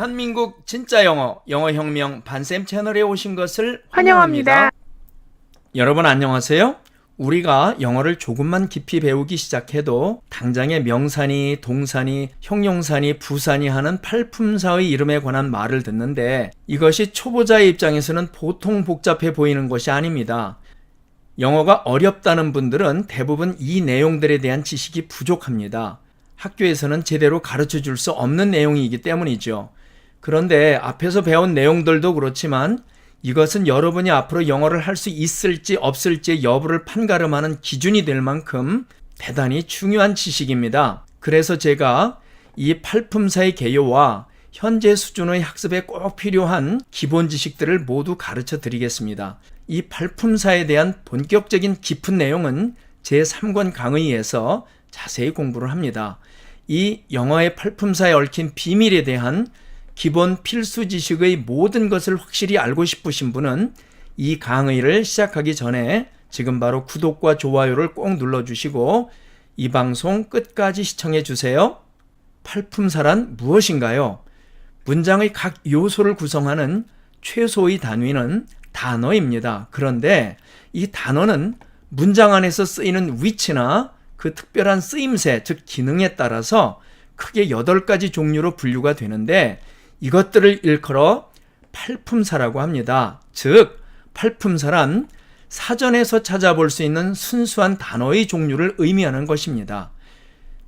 대한민국 진짜 영어, 영어혁명 반쌤 채널에 오신 것을 환영합니다. 여러분 안녕하세요. 우리가 영어를 조금만 깊이 배우기 시작해도 당장에 명사니, 동사니, 형용사니, 부사니 하는 팔품사의 이름에 관한 말을 듣는데 이것이 초보자의 입장에서는 보통 복잡해 보이는 것이 아닙니다. 영어가 어렵다는 분들은 대부분 이 내용들에 대한 지식이 부족합니다. 학교에서는 제대로 가르쳐 줄 수 없는 내용이기 때문이죠. 그런데 앞에서 배운 내용들도 그렇지만 이것은 여러분이 앞으로 영어를 할 수 있을지 없을지 여부를 판가름하는 기준이 될 만큼 대단히 중요한 지식입니다. 그래서 제가 이 팔품사의 개요와 현재 수준의 학습에 꼭 필요한 기본 지식들을 모두 가르쳐 드리겠습니다. 이 팔품사에 대한 본격적인 깊은 내용은 제3권 강의에서 자세히 공부를 합니다. 이 영어의 팔품사에 얽힌 비밀에 대한 기본 필수 지식의 모든 것을 확실히 알고 싶으신 분은 이 강의를 시작하기 전에 지금 바로 구독과 좋아요를 꼭 눌러주시고 이 방송 끝까지 시청해 주세요. 팔품사란 무엇인가요? 문장의 각 요소를 구성하는 최소의 단위는 단어입니다. 그런데 이 단어는 문장 안에서 쓰이는 위치나 그 특별한 쓰임새, 즉 기능에 따라서 크게 8가지 종류로 분류가 되는데 이것들을 일컬어 팔품사라고 합니다. 즉 팔품사란 사전에서 찾아볼 수 있는 순수한 단어의 종류를 의미하는 것입니다.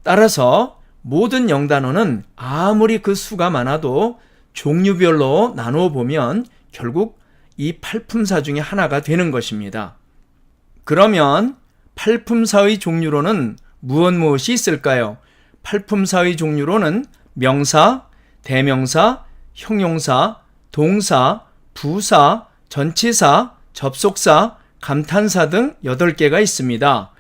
따라서 모든 영단어는 아무리 그 수가 많아도 종류별로 나누어 보면 결국 이 팔품사 중에 하나가 되는 것입니다. 그러면 팔품사의 종류로는 무엇이 있을까요? 팔품사의 종류로는 명사, 대명사, 형용사, 동사, 부사, 전치사, 접속사, 감탄사 등 8개가 있습니다.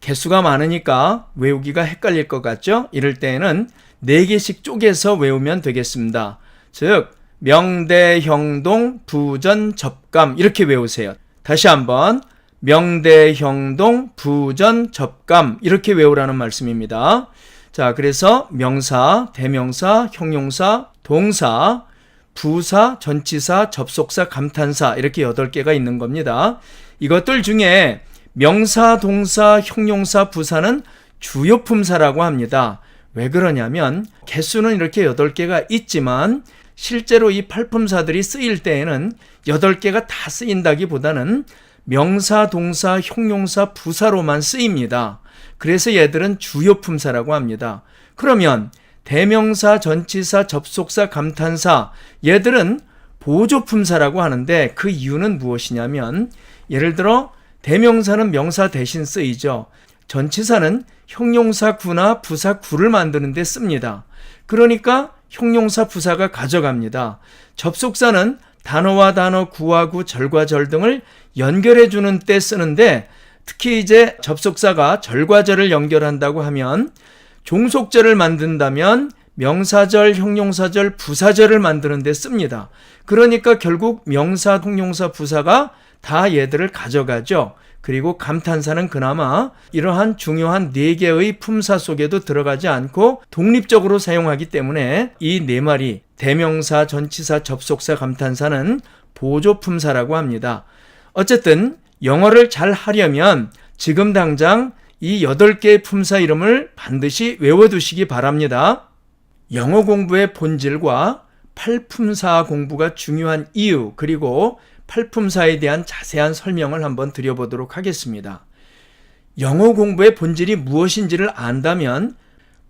개수가 많으니까 외우기가 헷갈릴 것 같죠? 이럴 때에는 4개씩 쪼개서 외우면 되겠습니다. 즉 명대, 형동, 부전, 접감 이렇게 외우세요. 다시 한번 명대, 형동, 부전, 접감 이렇게 외우라는 말씀입니다. 자, 그래서 명사, 대명사, 형용사, 동사, 부사, 전치사, 접속사, 감탄사 이렇게 8개가 있는 겁니다. 이것들 중에 명사, 동사, 형용사, 부사는 주요 품사라고 합니다. 왜 그러냐면 개수는 이렇게 8개가 있지만 실제로 이 팔품사들이 쓰일 때에는 8개가 다 쓰인다기보다는 명사, 동사, 형용사, 부사로만 쓰입니다. 그래서 얘들은 주요 품사라고 합니다. 그러면 대명사, 전치사, 접속사, 감탄사 얘들은 보조 품사라고 하는데 그 이유는 무엇이냐면 예를 들어 대명사는 명사 대신 쓰이죠. 전치사는 형용사 구나 부사 구를 만드는 데 씁니다. 그러니까 형용사 부사가 가져갑니다. 접속사는 단어와 단어, 구와 구, 절과 절 등을 연결해 주는 때 쓰는데 특히 이제 접속사가 절과 절을 연결한다고 하면 종속절을 만든다면 명사절, 형용사절, 부사절을 만드는 데 씁니다. 그러니까 결국 명사, 형용사, 부사가 다 얘들을 가져가죠. 그리고 감탄사는 그나마 이러한 중요한 4개의 품사 속에도 들어가지 않고 독립적으로 사용하기 때문에 이 4마리 대명사, 전치사, 접속사, 감탄사는 보조 품사라고 합니다. 어쨌든 영어를 잘 하려면 지금 당장 이 8개의 품사 이름을 반드시 외워두시기 바랍니다. 영어 공부의 본질과 팔품사 공부가 중요한 이유 그리고 팔품사에 대한 자세한 설명을 한번 드려보도록 하겠습니다. 영어 공부의 본질이 무엇인지를 안다면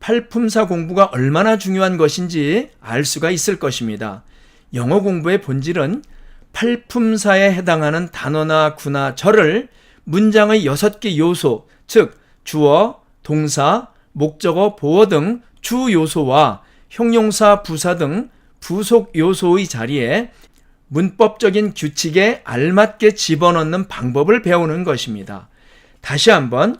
팔품사 공부가 얼마나 중요한 것인지 알 수가 있을 것입니다. 영어 공부의 본질은 팔품사에 해당하는 단어나 구나 절을 문장의 6개 요소, 즉 주어, 동사, 목적어, 보어 등 주 요소와 형용사, 부사 등 부속 요소의 자리에 문법적인 규칙에 알맞게 집어넣는 방법을 배우는 것입니다. 다시 한번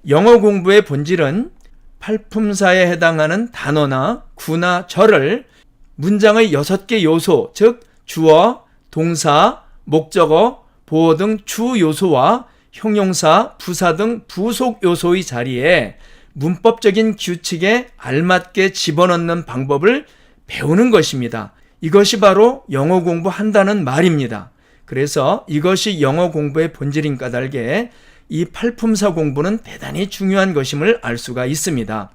영어 공부의 본질은 팔품사에 해당하는 단어나 구나 절을 문장의 6개 요소, 즉 주어, 동사, 목적어, 보어 등 주 요소와 형용사, 부사 등 부속 요소의 자리에 문법적인 규칙에 알맞게 집어넣는 방법을 배우는 것입니다. 이것이 바로 영어 공부한다는 말입니다. 그래서 이것이 영어 공부의 본질인 까닭에 이 팔품사 공부는 대단히 중요한 것임을 알 수가 있습니다.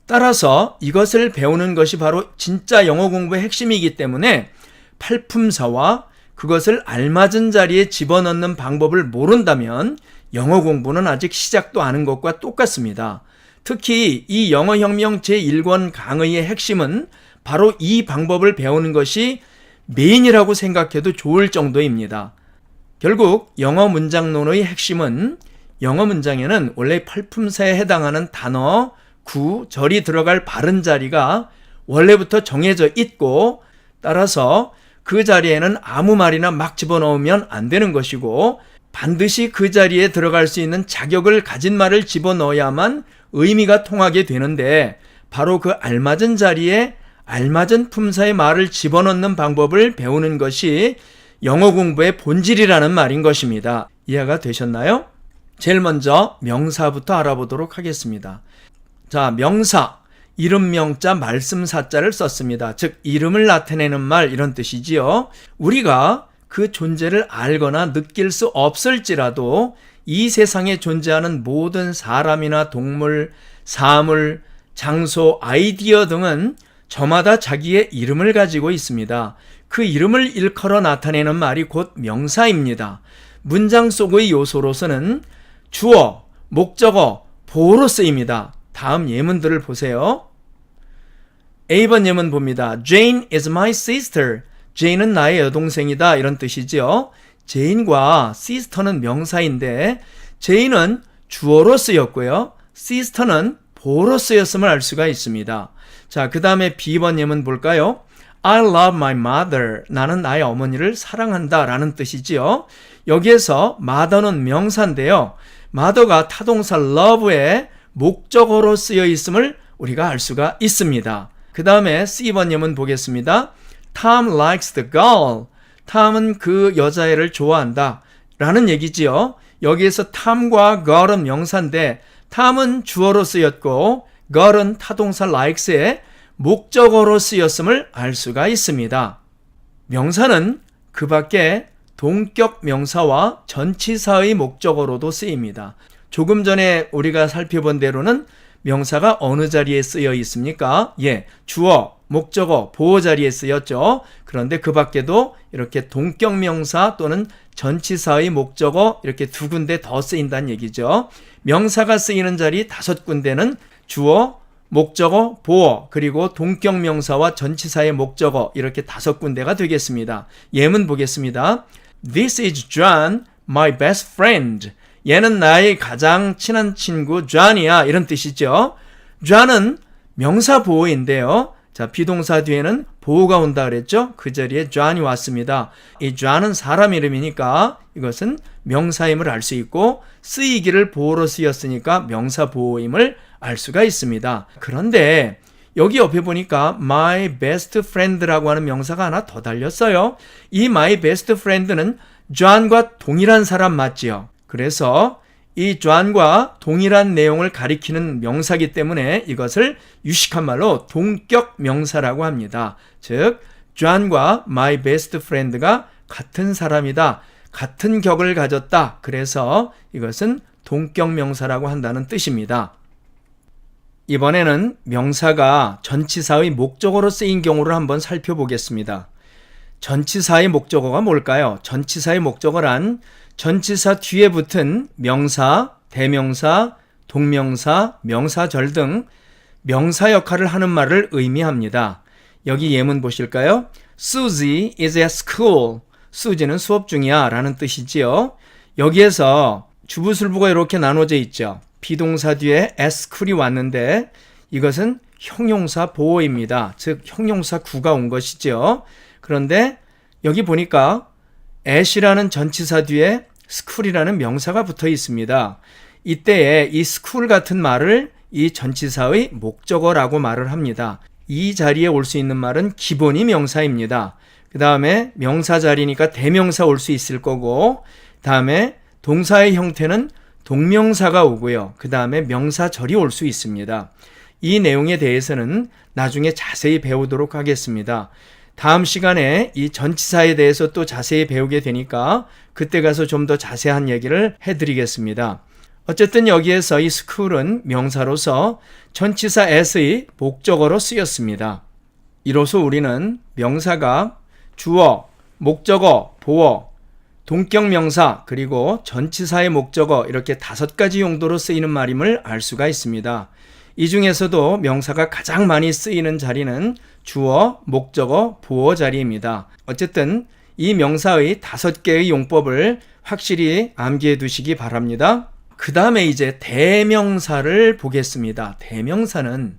따라서 이것을 배우는 것이 바로 진짜 영어 공부의 핵심이기 때문에 팔품사와 그것을 알맞은 자리에 집어넣는 방법을 모른다면 영어 공부는 아직 시작도 안 한 것과 똑같습니다. 특히 이 영어혁명 제1권 강의의 핵심은 바로 이 방법을 배우는 것이 메인이라고 생각해도 좋을 정도입니다. 결국 영어 문장론의 핵심은 영어 문장에는 원래 팔품사에 해당하는 단어, 구, 절이 들어갈 바른 자리가 원래부터 정해져 있고 따라서 그 자리에는 아무 말이나 막 집어넣으면 안 되는 것이고 반드시 그 자리에 들어갈 수 있는 자격을 가진 말을 집어넣어야만 의미가 통하게 되는데 바로 그 알맞은 자리에 알맞은 품사의 말을 집어넣는 방법을 배우는 것이 영어 공부의 본질이라는 말인 것입니다. 이해가 되셨나요? 제일 먼저 명사부터 알아보도록 하겠습니다. 자, 명사, 이름 명자 말씀사자를 썼습니다. 즉 이름을 나타내는 말 이런 뜻이지요. 우리가 그 존재를 알거나 느낄 수 없을지라도 이 세상에 존재하는 모든 사람이나 동물, 사물, 장소, 아이디어 등은 저마다 자기의 이름을 가지고 있습니다. 그 이름을 일컬어 나타내는 말이 곧 명사입니다. 문장 속의 요소로서는 주어, 목적어, 보어로 쓰입니다. 다음 예문들을 보세요. A번 예문 봅니다. Jane is my sister. Jane은 나의 여동생이다 이런 뜻이지요. Jane과 sister는 명사인데 Jane은 주어로 쓰였고요. sister는 보어로 쓰였음을 알 수가 있습니다. 자, 그 다음에 B번 예문 볼까요? I love my mother. 나는 나의 어머니를 사랑한다 라는 뜻이지요. 여기에서 mother는 명사인데요. mother가 타동사 love의 목적어로 쓰여 있음을 우리가 알 수가 있습니다. 그 다음에 C번 예문 보겠습니다. Tom likes the girl. Tom은 그 여자애를 좋아한다 라는 얘기지요. 여기에서 Tom과 girl은 명사인데 Tom은 주어로 쓰였고 girl은 타동사 likes의 목적어로 쓰였음을 알 수가 있습니다. 명사는 그 밖에 동격 명사와 전치사의 목적어로도 쓰입니다. 조금 전에 우리가 살펴본 대로는 명사가 어느 자리에 쓰여 있습니까? 주어, 목적어, 보어 자리에 쓰였죠. 그런데 그 밖에도 이렇게 동격 명사 또는 전치사의 목적어 이렇게 두 군데 더 쓰인다는 얘기죠. 명사가 쓰이는 자리 5군데는 주어, 목적어, 보어, 그리고 동격 명사와 전치사의 목적어 이렇게 5군데가 되겠습니다. 예문 보겠습니다. This is John, my best friend. 얘는 나의 가장 친한 친구 John이야 이런 뜻이죠. John은 명사 보어인데요. 자, 비동사 뒤에는 보어가 온다 그랬죠. 그 자리에 John이 왔습니다. 이 John은 사람 이름이니까 이것은 명사임을 알 수 있고 쓰이기를 보어로 쓰였으니까 명사 보어임을 알 수가 있습니다. 그런데 여기 옆에 보니까 my best friend라고 하는 명사가 하나 더 달렸어요. 이 my best friend는 John과 동일한 사람 맞지요. 그래서 이 John과 동일한 내용을 가리키는 명사이기 때문에 이것을 유식한 말로 동격 명사라고 합니다. 즉 John과 my best friend가 같은 사람이다. 같은 격을 가졌다. 그래서 이것은 동격 명사라고 한다는 뜻입니다. 이번에는 명사가 전치사의 목적어로 쓰인 경우를 한번 살펴보겠습니다. 전치사의 목적어가 뭘까요? 전치사의 목적어란 전치사 뒤에 붙은 명사, 대명사, 동명사, 명사절 등 명사 역할을 하는 말을 의미합니다. 여기 예문 보실까요? Susie is at school. 수지는 수업 중이야 라는 뜻이지요. 여기에서 주부술부가 이렇게 나눠져 있죠. 비동사 뒤에 at school이 왔는데 이것은 형용사 보어입니다. 즉 형용사 구가 온 것이죠. 그런데 여기 보니까 at이라는 전치사 뒤에 school이라는 명사가 붙어 있습니다. 이때에 이 school 같은 말을 이 전치사의 목적어라고 말을 합니다. 이 자리에 올 수 있는 말은 기본이 명사입니다. 그 다음에 명사 자리니까 대명사 올 수 있을 거고 다음에 동사의 형태는 동명사가 오고요. 그 다음에 명사절이 올 수 있습니다. 이 내용에 대해서는 나중에 자세히 배우도록 하겠습니다. 다음 시간에 이 전치사에 대해서 또 자세히 배우게 되니까 그때 가서 좀 더 자세한 얘기를 해드리겠습니다. 어쨌든 여기에서 이 school은 명사로서 전치사 as의 목적어로 쓰였습니다. 이로써 우리는 명사가 주어, 목적어, 보어, 동격명사 그리고 전치사의 목적어 이렇게 5가지 용도로 쓰이는 말임을 알 수가 있습니다. 이 중에서도 명사가 가장 많이 쓰이는 자리는 주어, 목적어, 보어 자리입니다. 어쨌든 이 명사의 5개의 용법을 확실히 암기해 두시기 바랍니다. 그 다음에 이제 대명사를 보겠습니다. 대명사는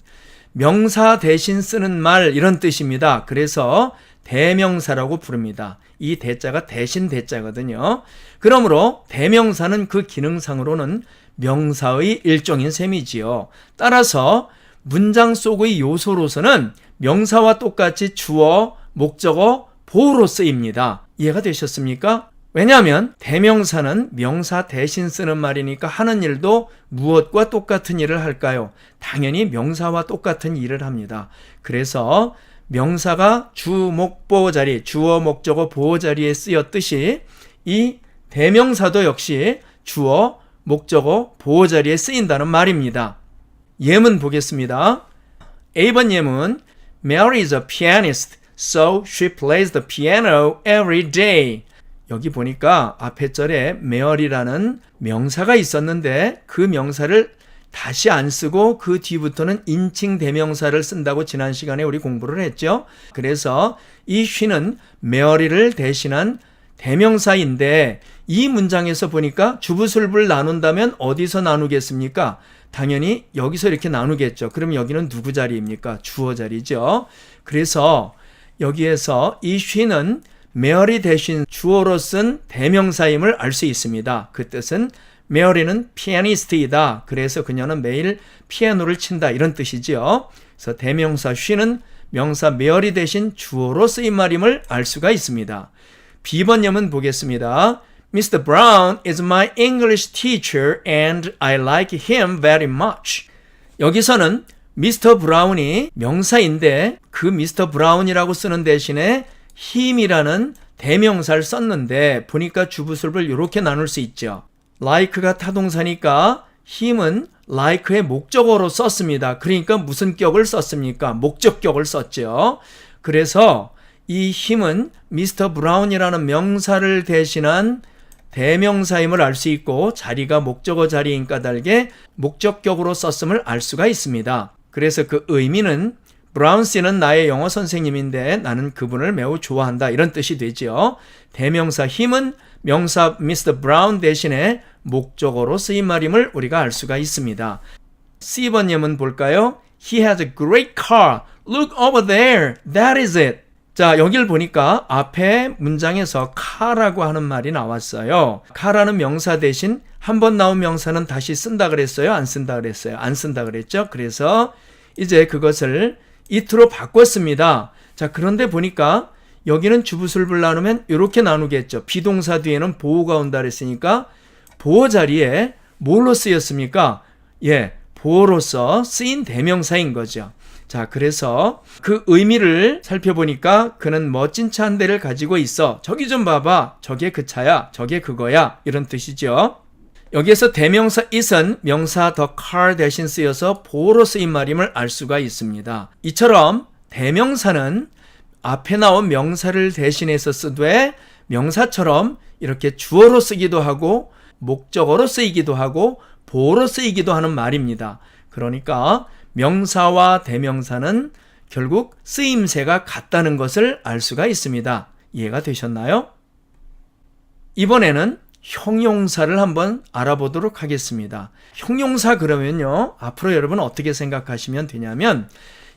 명사 대신 쓰는 말 이런 뜻입니다. 그래서 대명사라고 부릅니다. 이 대자가 대신 대자거든요. 그러므로 대명사는 그 기능상으로는 명사의 일종인 셈이지요. 따라서 문장 속의 요소로서는 명사와 똑같이 주어, 목적어, 보어로 쓰입니다. 이해가 되셨습니까? 왜냐하면 대명사는 명사 대신 쓰는 말이니까 하는 일도 무엇과 똑같은 일을 할까요? 당연히 명사와 똑같은 일을 합니다. 그래서 명사가 주, 목, 보어 자리, 주어, 목적어, 보어 자리에 쓰였듯이 이 대명사도 역시 주어, 목적어, 보어 자리에 쓰인다는 말입니다. 예문 보겠습니다. A번 예문 Mary is a pianist, so she plays the piano every day. 여기 보니까 앞에 절에 Mary라는 명사가 있었는데 그 명사를 다시 안 쓰고 그 뒤부터는 인칭 대명사를 쓴다고 지난 시간에 우리 공부를 했죠. 그래서 이 she는 Mary를 대신한 대명사인데 이 문장에서 보니까 주부술부를 나눈다면 어디서 나누겠습니까? 당연히 여기서 이렇게 나누겠죠. 그럼 여기는 누구 자리입니까? 주어 자리죠. 그래서 여기에서 이 she는 메어리 대신 주어로 쓴 대명사임을 알 수 있습니다. 그 뜻은 메어리는 피아니스트이다. 그래서 그녀는 매일 피아노를 친다. 이런 뜻이지요. 그래서 대명사 she는 명사 메어리 대신 주어로 쓰인 말임을 알 수가 있습니다. B번 예문 보겠습니다. Mr. Brown is my English teacher and I like him very much. 여기서는 Mr. Brown이 명사인데 그 Mr. Brown이라고 쓰는 대신에 him이라는 대명사를 썼는데 보니까 주부술을 이렇게 나눌 수 있죠. like가 타동사니까 him은 like의 목적어로 썼습니다. 그러니까 무슨 격을 썼습니까? 목적격을 썼죠. 그래서 이 him은 Mr. Brown이라는 명사를 대신한 대명사임을 알 수 있고 자리가 목적어 자리인 까닭에 목적격으로 썼음을 알 수가 있습니다. 그래서 그 의미는 브라운 씨는 나의 영어 선생님인데 나는 그분을 매우 좋아한다. 이런 뜻이 되죠. 대명사 him은 명사 Mr. Brown 대신에 목적어로 쓰인 말임을 우리가 알 수가 있습니다. C번 예문 볼까요? He has a great car. Look over there. That is it. 자, 여기를 보니까 앞에 문장에서 car라고 하는 말이 나왔어요. car라는 명사 대신 한 번 나온 명사는 다시 쓴다 그랬어요? 안 쓴다 그랬어요? 안 쓴다 그랬죠? 그래서 이제 그것을 it로 바꿨습니다. 자, 그런데 보니까 여기는 주부술을 나누면 이렇게 나누겠죠. 비동사 뒤에는 보어가 온다 그랬으니까 보어 자리에 뭘로 쓰였습니까? 예, 보어로서 쓰인 대명사인 거죠. 자, 그래서 그 의미를 살펴보니까 그는 멋진 차 한 대를 가지고 있어. 저기 좀 봐봐. 저게 그 차야. 저게 그거야. 이런 뜻이죠. 여기에서 대명사 it은 명사 the car 대신 쓰여서 보어로 쓰인 말임을 알 수가 있습니다. 이처럼 대명사는 앞에 나온 명사를 대신해서 쓰되 명사처럼 이렇게 주어로 쓰기도 하고 목적어로 쓰이기도 하고 보어로 쓰이기도 하는 말입니다. 그러니까 명사와 대명사는 결국 쓰임새가 같다는 것을 알 수가 있습니다. 이해가 되셨나요? 이번에는 형용사를 한번 알아보도록 하겠습니다. 형용사 그러면요, 앞으로 여러분 어떻게 생각하시면 되냐면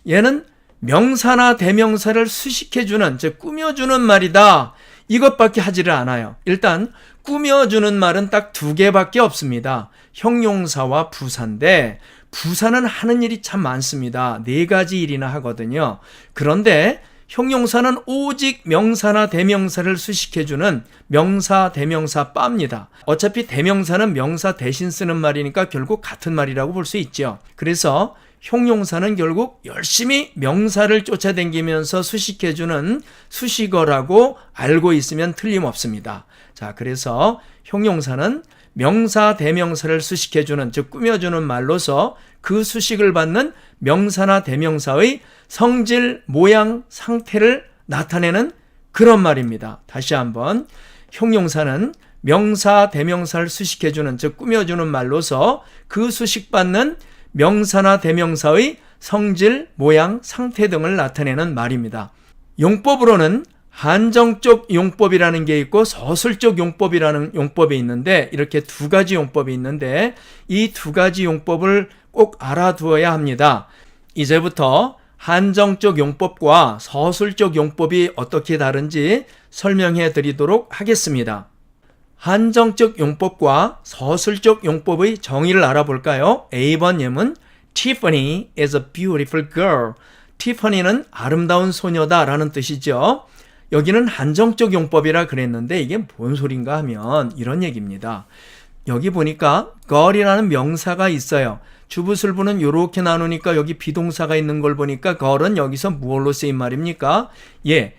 얘는 명사나 대명사를 수식해주는, 즉 꾸며주는 말이다. 이것밖에 하지를 않아요. 일단 꾸며주는 말은 딱 2개밖에 없습니다. 형용사와 부사인데 부사는 하는 일이 참 많습니다. 4가지 일이나 하거든요. 그런데 형용사는 오직 명사나 대명사를 수식해주는 명사, 대명사 빠입니다. 어차피 대명사는 명사 대신 쓰는 말이니까 결국 같은 말이라고 볼 수 있죠. 그래서 형용사는 결국 열심히 명사를 쫓아다니면서 수식해주는 수식어라고 알고 있으면 틀림없습니다. 자, 그래서 형용사는 명사, 대명사를 수식해주는, 즉 꾸며주는 말로서 그 수식을 받는 명사나 대명사의 성질, 모양, 상태를 나타내는 그런 말입니다. 다시 한번, 형용사는 명사, 대명사를 수식해주는, 즉 꾸며주는 말로서 그 수식받는 명사나 대명사의 성질, 모양, 상태 등을 나타내는 말입니다. 용법으로는 한정적 용법이라는 게 있고 서술적 용법이라는 용법이 있는데, 이렇게 두 가지 용법이 있는데 이 두 가지 용법을 꼭 알아두어야 합니다. 이제부터 한정적 용법과 서술적 용법이 어떻게 다른지 설명해 드리도록 하겠습니다. 한정적 용법과 서술적 용법의 정의를 알아볼까요? A번 예문, Tiffany is a beautiful girl. 티파니는 아름다운 소녀다 라는 뜻이죠. 여기는 한정적 용법이라 그랬는데 이게 뭔 소린가 하면 이런 얘기입니다. 여기 보니까 girl이라는 명사가 있어요. 주부술부는 이렇게 나누니까 여기 비동사가 있는 걸 보니까 girl은 여기서 무엇로 쓰인 말입니까? 예,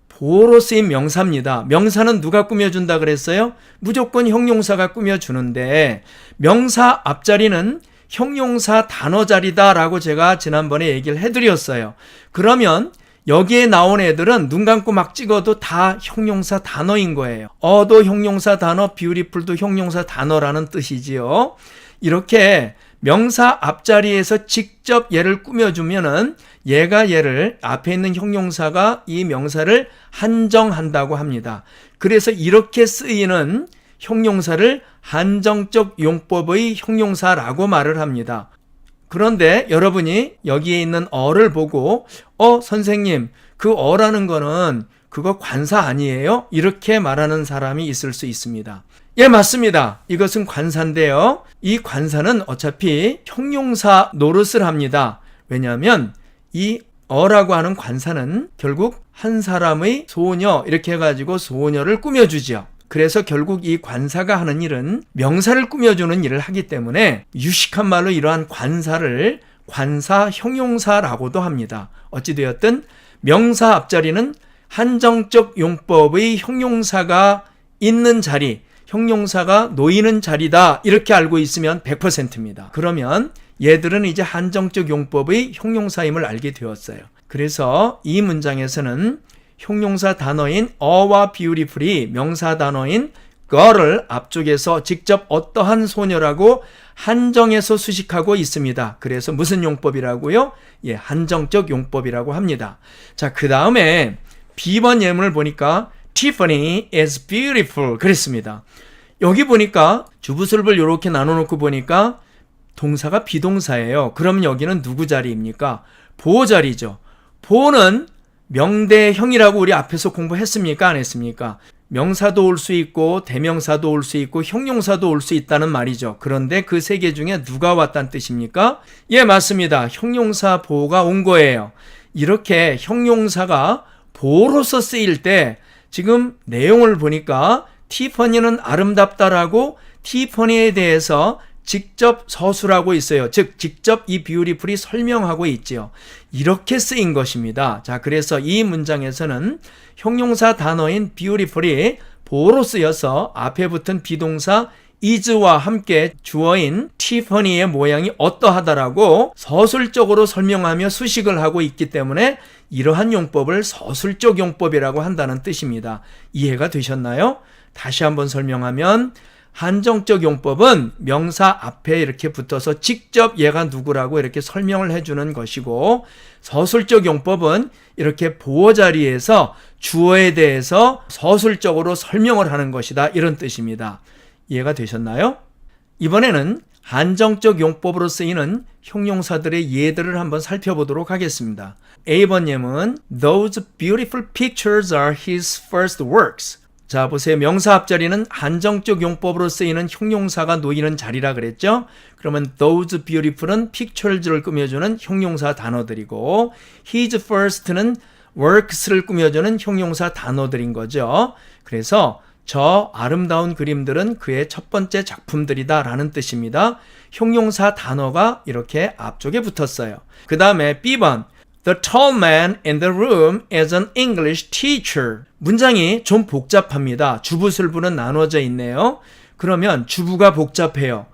보어로 쓰인 명사입니다. 명사는 누가 꾸며준다 그랬어요? 무조건 형용사가 꾸며주는데 명사 앞자리는 형용사 단어 자리다라고 제가 지난번에 얘기를 해드렸어요. 그러면 여기에 나온 애들은 눈 감고 막 찍어도 다 형용사 단어인 거예요. 도 형용사 단어, beautiful도 형용사 단어라는 뜻이지요. 이렇게 명사 앞자리에서 직접 얘를 꾸며주면은 얘가 얘를 앞에 있는 형용사가 이 명사를 한정한다고 합니다. 그래서 이렇게 쓰이는 형용사를 한정적 용법의 형용사라고 말을 합니다. 그런데 여러분이 여기에 있는 어를 보고 선생님 그 어라는 거는 그거 관사 아니에요? 이렇게 말하는 사람이 있을 수 있습니다. 예, 맞습니다. 이것은 관사인데요. 이 관사는 어차피 형용사 노릇을 합니다. 왜냐하면 이 어라고 하는 관사는 결국 한 사람의 소녀 이렇게 해가지고 소녀를 꾸며주죠. 그래서 결국 이 관사가 하는 일은 명사를 꾸며주는 일을 하기 때문에 유식한 말로 이러한 관사를 관사 형용사라고도 합니다. 어찌되었든 명사 앞자리는 한정적 용법의 형용사가 있는 자리, 형용사가 놓이는 자리다 이렇게 알고 있으면 100%입니다. 그러면 얘들은 이제 한정적 용법의 형용사임을 알게 되었어요. 그래서 이 문장에서는 형용사 단어인 어와 beautiful이 명사 단어인 girl을 앞쪽에서 직접 어떠한 소녀라고 한정해서 수식하고 있습니다. 그래서 무슨 용법이라고요? 예, 한정적 용법이라고 합니다. 자, 그 다음에 B번 예문을 보니까 Tiffany is beautiful 그랬습니다. 여기 보니까 주부술부를 이렇게 나눠놓고 보니까 동사가 비동사예요. 그럼 여기는 누구 자리입니까? 보호 자리죠. 보호는 명대형이라고 우리 앞에서 공부했습니까? 안 했습니까? 명사도 올 수 있고 대명사도 올 수 있고 형용사도 올 수 있다는 말이죠. 그런데 그 세 개 중에 누가 왔다는 뜻입니까? 예, 맞습니다. 형용사 보호가 온 거예요. 이렇게 형용사가 보호로서 쓰일 때 지금 내용을 보니까 티파니는 아름답다라고 티파니에 대해서 직접 서술하고 있어요. 즉 직접 이 beautiful이 설명하고 있지요. 이렇게 쓰인 것입니다. 자, 그래서 이 문장에서는 형용사 단어인 beautiful이 보호로 쓰여서 앞에 붙은 비동사 is와 함께 주어인 티파니의 모양이 어떠하다라고 서술적으로 설명하며 수식을 하고 있기 때문에 이러한 용법을 서술적 용법이라고 한다는 뜻입니다. 이해가 되셨나요? 다시 한번 설명하면 한정적 용법은 명사 앞에 이렇게 붙어서 직접 얘가 누구라고 이렇게 설명을 해주는 것이고, 서술적 용법은 이렇게 보호 자리에서 주어에 대해서 서술적으로 설명을 하는 것이다, 이런 뜻입니다. 이해가 되셨나요? 이번에는 한정적 용법으로 쓰이는 형용사들의 예들을 한번 살펴보도록 하겠습니다. A번 예문 Those beautiful pictures are his first works. 자, 보세요. 명사 앞자리는 한정적 용법으로 쓰이는 형용사가 놓이는 자리라 그랬죠? 그러면 those beautiful은 pictures를 꾸며주는 형용사 단어들이고, his first는 works를 꾸며주는 형용사 단어들인 거죠. 그래서 저 아름다운 그림들은 그의 첫 번째 작품들이다 라는 뜻입니다. 형용사 단어가 이렇게 앞쪽에 붙었어요. 그 다음에 B번 The tall man in the room is an English teacher. 문장이 좀 복잡합니다. 주부술부는 나눠져 있네요. 그러면 주부가 복잡해요.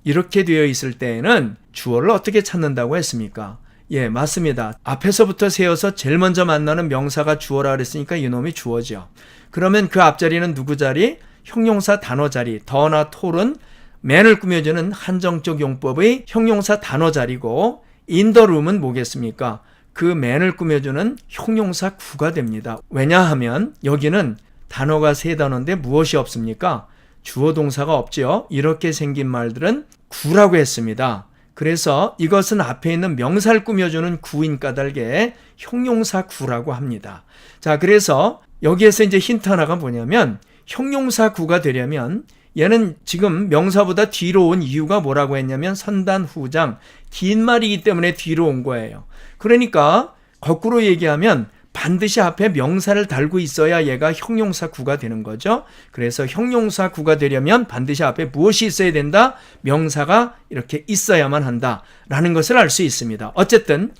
이렇게 되어 있을 때에는 주어를 어떻게 찾는다고 했습니까? 예, 맞습니다. 앞에서부터 세워서 제일 먼저 만나는 명사가 주어라 그랬으니까 이놈이 주어죠. 그러면 그 앞자리는 누구 자리? 형용사 단어 자리. 더나 톨은 man을 꾸며주는 한정적 용법의 형용사 단어 자리고 in the room은 뭐겠습니까? 그 man을 꾸며주는 형용사 구가 됩니다. 왜냐하면 여기는 단어가 세 단어인데 무엇이 없습니까? 주어 동사가 없지요. 이렇게 생긴 말들은 구라고 했습니다. 그래서 이것은 앞에 있는 명사를 꾸며주는 구인 까닭에 형용사 구라고 합니다. 자, 그래서 여기에서 이제 힌트 하나가 뭐냐면 형용사 구가 되려면 얘는 지금 명사보다 뒤로 온 이유가 뭐라고 했냐면 선단 후장, 긴 말이기 때문에 뒤로 온 거예요. 그러니까 거꾸로 얘기하면 반드시 앞에 명사를 달고 있어야 얘가 형용사 구가 되는 거죠. 그래서 형용사 구가 되려면 반드시 앞에 무엇이 있어야 된다? 명사가 이렇게 있어야만 한다라는 것을 알 수 있습니다. 어쨌든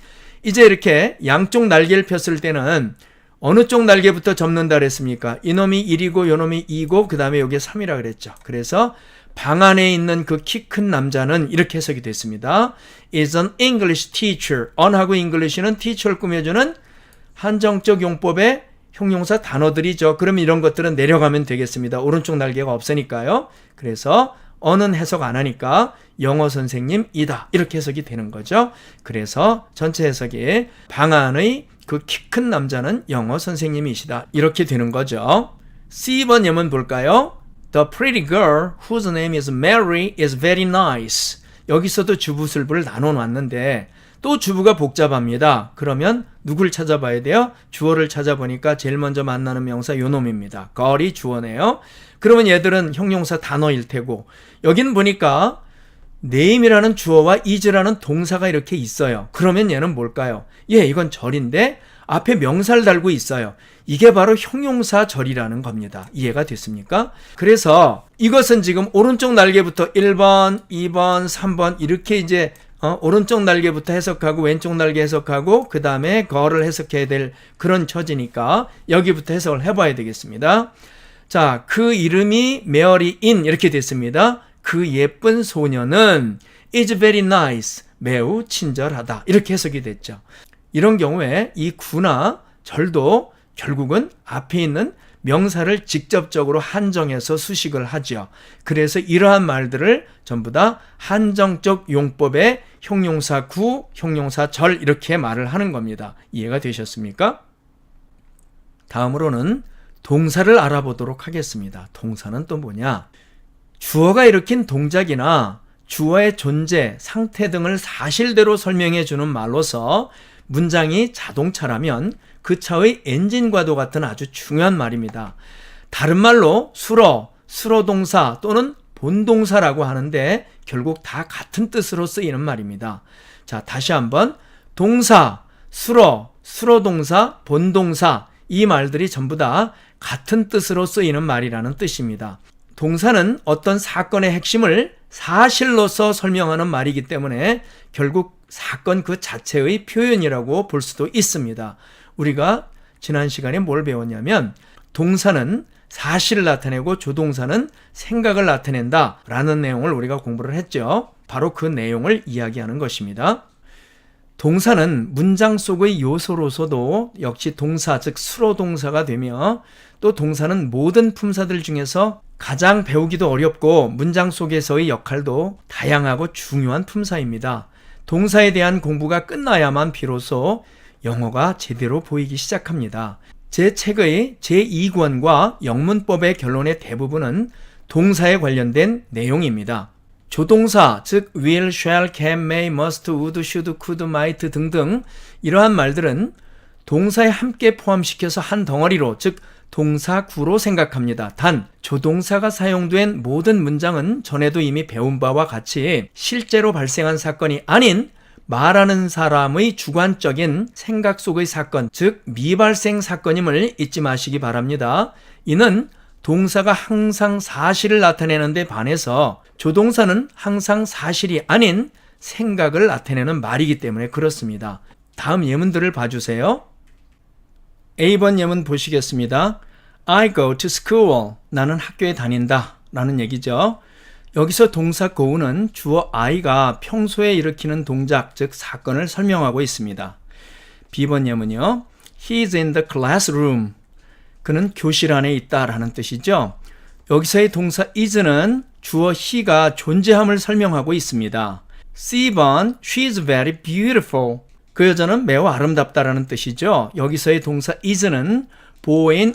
이제 이렇게 양쪽 날개를 폈을 때는 어느 쪽 날개부터 접는다 그랬습니까? 이놈이 1이고 이놈이 2고 그 다음에 여기에 3이라 그랬죠. 그래서 방 안에 있는 그 키 큰 남자는 이렇게 해석이 됐습니다. is an English teacher. on하고 English는 teacher를 꾸며주는 한정적 용법의 형용사 단어들이죠. 그러면 이런 것들은 내려가면 되겠습니다. 오른쪽 날개가 없으니까요. 그래서 on은 해석 안 하니까 영어 선생님이다. 이렇게 해석이 되는 거죠. 그래서 전체 해석이 방 안의 그 키 큰 남자는 영어 선생님이시다. 이렇게 되는 거죠. C번 예문 볼까요? The pretty girl whose name is Mary is very nice. 여기서도 주부술부를 나눠놨는데 또 주부가 복잡합니다. 그러면 누굴 찾아봐야 돼요? 주어를 찾아보니까 제일 먼저 만나는 명사 요놈입니다. girl이 주어네요. 그러면 얘들은 형용사 단어일 테고 여기는 보니까 name이라는 주어와 is라는 동사가 이렇게 있어요. 그러면 얘는 뭘까요? 예, 이건 절인데 앞에 명사를 달고 있어요. 이게 바로 형용사 절이라는 겁니다. 이해가 됐습니까? 그래서 이것은 지금 오른쪽 날개부터 1번, 2번, 3번 이렇게 이제 오른쪽 날개부터 해석하고 왼쪽 날개 해석하고 그 다음에 거를 해석해야 될 그런 처지니까 여기부터 해석을 해봐야 되겠습니다. 자, 그 이름이 메어리인 이렇게 됐습니다. 그 예쁜 소녀는 is very nice, 매우 친절하다 이렇게 해석이 됐죠. 이런 경우에 이 구나 절도 결국은 앞에 있는 명사를 직접적으로 한정해서 수식을 하죠. 그래서 이러한 말들을 전부 다 한정적 용법의 형용사 구, 형용사 절 이렇게 말을 하는 겁니다. 이해가 되셨습니까? 다음으로는 동사를 알아보도록 하겠습니다. 동사는 또 뭐냐? 주어가 일으킨 동작이나 주어의 존재, 상태 등을 사실대로 설명해 주는 말로서 문장이 자동차라면 그 차의 엔진과도 같은 아주 중요한 말입니다. 다른 말로 수로 동사 또는 본동사라고 하는데 결국 다 같은 뜻으로 쓰이는 말입니다. 자, 다시 한번 동사, 수로 동사, 본동사 이 말들이 전부 다 같은 뜻으로 쓰이는 말이라는 뜻입니다. 동사는 어떤 사건의 핵심을 사실로서 설명하는 말이기 때문에 결국 사건 그 자체의 표현이라고 볼 수도 있습니다. 우리가 지난 시간에 뭘 배웠냐면 동사는 사실을 나타내고 조동사는 생각을 나타낸다 라는 내용을 우리가 공부를 했죠. 바로 그 내용을 이야기하는 것입니다. 동사는 문장 속의 요소로서도 역시 동사, 즉 수로 동사가 되며 또 동사는 모든 품사들 중에서 가장 배우기도 어렵고 문장 속에서의 역할도 다양하고 중요한 품사입니다. 동사에 대한 공부가 끝나야만 비로소 영어가 제대로 보이기 시작합니다. 제 책의 제2권과 영문법의 결론의 대부분은 동사에 관련된 내용입니다. 조동사, 즉 will, shall, can, may, must, would, should, could, might 등등 이러한 말들은 동사에 함께 포함시켜서 한 덩어리로, 즉 동사구로 생각합니다. 단, 조동사가 사용된 모든 문장은 전에도 이미 배운 바와 같이 실제로 발생한 사건이 아닌 말하는 사람의 주관적인 생각 속의 사건, 즉 미발생 사건임을 잊지 마시기 바랍니다. 이는 동사가 항상 사실을 나타내는 데 반해서 조동사는 항상 사실이 아닌 생각을 나타내는 말이기 때문에 그렇습니다. 다음 예문들을 봐주세요. A번 예문 보시겠습니다. I go to school. 나는 학교에 다닌다 라는 얘기죠. 여기서 동사 go는 주어 I가 평소에 일으키는 동작, 즉 사건을 설명하고 있습니다. B번 예문이요. He is in the classroom. 그는 교실 안에 있다라는 뜻이죠. 여기서의 동사 is는 주어 he가 존재함을 설명하고 있습니다. C번 She is very beautiful. 그 여자는 매우 아름답다라는 뜻이죠. 여기서의 동사 is는 보호인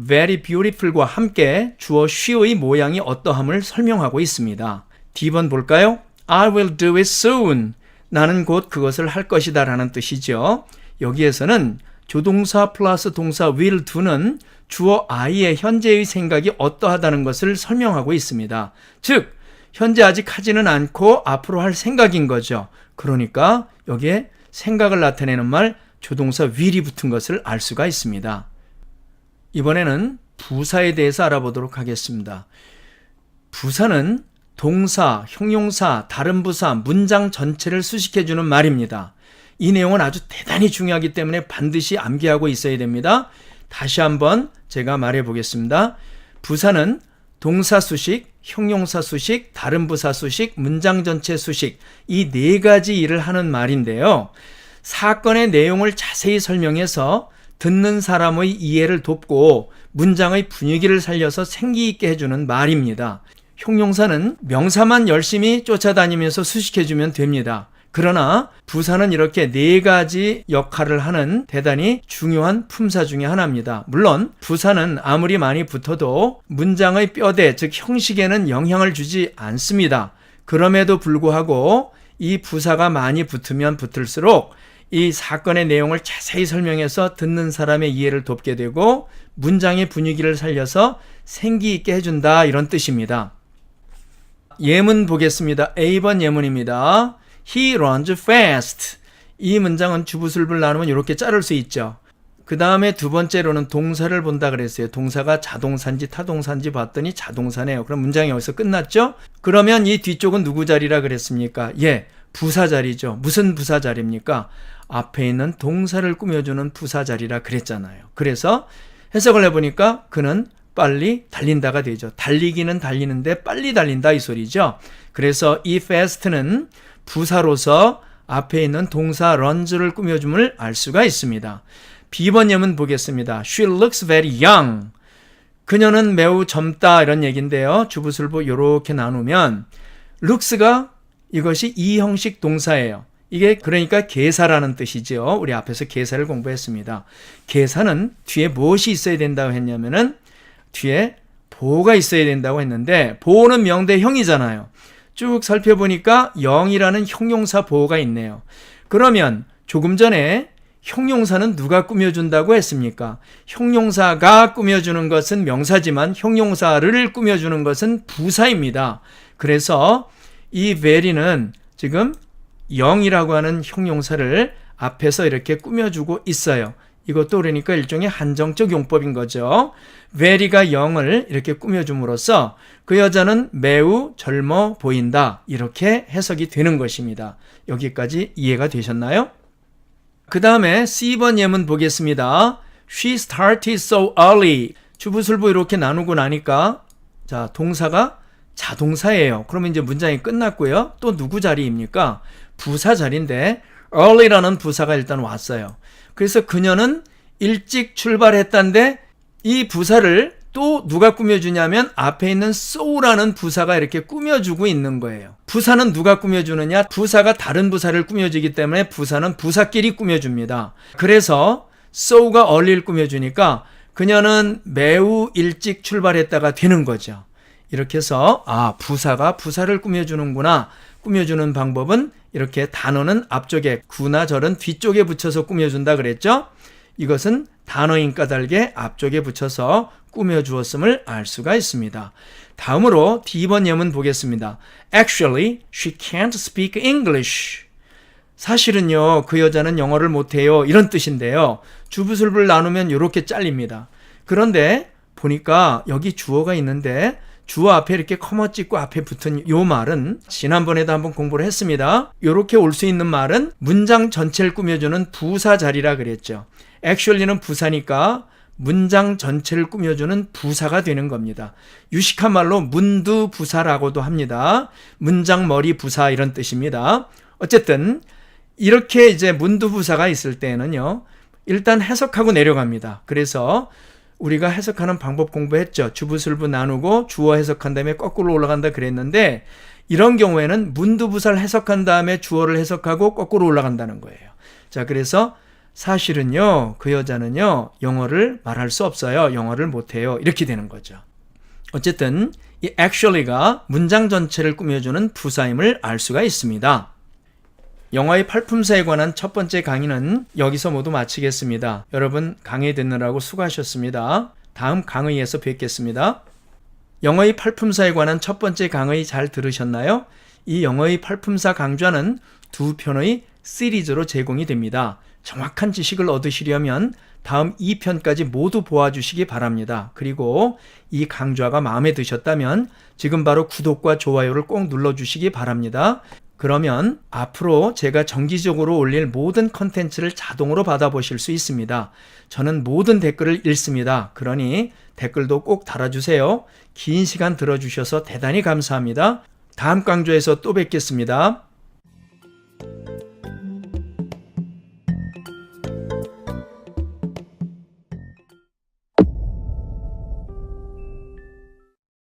very beautiful과 함께 주어 she의 모양이 어떠함을 설명하고 있습니다. D번 볼까요? I will do it soon. 나는 곧 그것을 할 것이다 라는 뜻이죠. 여기에서는 조동사 플러스 동사 will do는 주어 I의 현재의 생각이 어떠하다는 것을 설명하고 있습니다. 즉, 현재 아직 하지는 않고 앞으로 할 생각인 거죠. 그러니까 여기에 생각을 나타내는 말 조동사 will이 붙은 것을 알 수가 있습니다. 이번에는 부사에 대해서 알아보도록 하겠습니다. 부사는 동사, 형용사, 다른 부사, 문장 전체를 수식해주는 말입니다. 이 내용은 아주 대단히 중요하기 때문에 반드시 암기하고 있어야 됩니다. 다시 한번 제가 말해 보겠습니다. 부사는 동사 수식, 형용사 수식, 다른 부사 수식, 문장 전체 수식 이 네 가지 일을 하는 말인데요. 사건의 내용을 자세히 설명해서 듣는 사람의 이해를 돕고 문장의 분위기를 살려서 생기 있게 해주는 말입니다. 형용사는 명사만 열심히 쫓아다니면서 수식해주면 됩니다. 그러나 부사는 이렇게 네 가지 역할을 하는 대단히 중요한 품사 중에 하나입니다. 물론 부사는 아무리 많이 붙어도 문장의 뼈대, 즉 형식에는 영향을 주지 않습니다. 그럼에도 불구하고 이 부사가 많이 붙으면 붙을수록 이 사건의 내용을 자세히 설명해서 듣는 사람의 이해를 돕게 되고 문장의 분위기를 살려서 생기 있게 해준다 이런 뜻입니다. 예문 보겠습니다. A번 예문입니다. He runs fast. 이 문장은 주부술부를 나누면 이렇게 자를 수 있죠. 그 다음에 두 번째로는 동사를 본다 그랬어요. 동사가 자동사인지 타동사인지 봤더니 자동사네요. 그럼 문장이 여기서 끝났죠? 그러면 이 뒤쪽은 누구 자리라 그랬습니까? 부사 자리죠. 무슨 부사 자리입니까? 앞에 있는 동사를 꾸며주는 부사 자리라 그랬잖아요. 그래서 해석을 해보니까 그는 빨리 달린다가 되죠. 달리기는 달리는데 빨리 달린다 이 소리죠. 그래서 이 fast는 부사로서 앞에 있는 동사 runs를 꾸며줌을 알 수가 있습니다. B번 예문 보겠습니다. She looks very young. 그녀는 매우 젊다 이런 얘기인데요. 주부술부 이렇게 나누면 looks가 이것이 이형식 동사예요. 이게 그러니까 계사라는 뜻이죠. 우리 앞에서 계사를 공부했습니다. 계사는 뒤에 무엇이 있어야 된다고 했냐면은 뒤에 보호가 있어야 된다고 했는데 보호는 명대형이잖아요. 쭉 살펴보니까 영이라는 형용사 보호가 있네요. 그러면 조금 전에 형용사는 누가 꾸며준다고 했습니까? 형용사가 꾸며주는 것은 명사지만 형용사를 꾸며주는 것은 부사입니다. 그래서 이 very는 지금 영이라고 하는 형용사를 앞에서 이렇게 꾸며주고 있어요. 이것도 그러니까 일종의 한정적 용법인 거죠. very가 영을 이렇게 꾸며줌으로써 그 여자는 매우 젊어 보인다. 이렇게 해석이 되는 것입니다. 여기까지 이해가 되셨나요? 그 다음에 C번 예문 보겠습니다. She started so early. 주부술부 이렇게 나누고 나니까 자 동사가 자동사예요. 그러면 이제 문장이 끝났고요. 또 누구 자리입니까? 부사 자리인데 early라는 부사가 일단 왔어요. 그래서 그녀는 일찍 출발했다는데 이 부사를 또 누가 꾸며주냐면 앞에 있는 so라는 부사가 이렇게 꾸며주고 있는 거예요. 부사는 누가 꾸며주느냐? 부사가 다른 부사를 꾸며주기 때문에 부사는 부사끼리 꾸며줍니다. 그래서 so가 early를 꾸며주니까 그녀는 매우 일찍 출발했다가 되는 거죠. 이렇게 해서 부사가 부사를 꾸며주는구나. 꾸며주는 방법은 이렇게 단어는 앞쪽에 구나 절은 뒤쪽에 붙여서 꾸며준다 그랬죠? 이것은 단어인 까닭에 앞쪽에 붙여서 꾸며주었음을 알 수가 있습니다. 다음으로 D번 예문 보겠습니다. Actually, she can't speak English. 사실은요, 그 여자는 영어를 못해요. 이런 뜻인데요. 주부술부를 나누면 이렇게 잘립니다. 그런데 보니까 여기 주어가 있는데 주어 앞에 이렇게 커머 찍고 앞에 붙은 요 말은 지난번에도 한번 공부를 했습니다. 이렇게 올 수 있는 말은 문장 전체를 꾸며주는 부사 자리라 그랬죠. actually는 부사니까 문장 전체를 꾸며주는 부사가 되는 겁니다. 유식한 말로 문두부사라고도 합니다. 문장 머리 부사 이런 뜻입니다. 어쨌든 이렇게 이제 문두부사가 있을 때는요, 일단 해석하고 내려갑니다. 그래서 우리가 해석하는 방법 공부했죠. 주부술부 나누고 주어 해석한 다음에 거꾸로 올라간다 그랬는데, 이런 경우에는 문두부사를 해석한 다음에 주어를 해석하고 거꾸로 올라간다는 거예요. 자, 그래서 사실은요, 그 여자는요, 영어를 말할 수 없어요. 영어를 못해요. 이렇게 되는 거죠. 어쨌든 이 actually가 문장 전체를 꾸며주는 부사임을 알 수가 있습니다. 영어의 팔품사에 관한 첫 번째 강의는 여기서 모두 마치겠습니다. 여러분 강의 듣느라고 수고하셨습니다. 다음 강의에서 뵙겠습니다. 영어의 팔품사에 관한 첫 번째 강의 잘 들으셨나요? 이 영어의 팔품사 강좌는 두 편의 시리즈로 제공이 됩니다. 정확한 지식을 얻으시려면 다음 2편까지 모두 보아주시기 바랍니다. 그리고 이 강좌가 마음에 드셨다면 지금 바로 구독과 좋아요를 꼭 눌러주시기 바랍니다. 그러면 앞으로 제가 정기적으로 올릴 모든 컨텐츠를 자동으로 받아보실 수 있습니다. 저는 모든 댓글을 읽습니다. 그러니 댓글도 꼭 달아주세요. 긴 시간 들어주셔서 대단히 감사합니다. 다음 강좌에서 또 뵙겠습니다.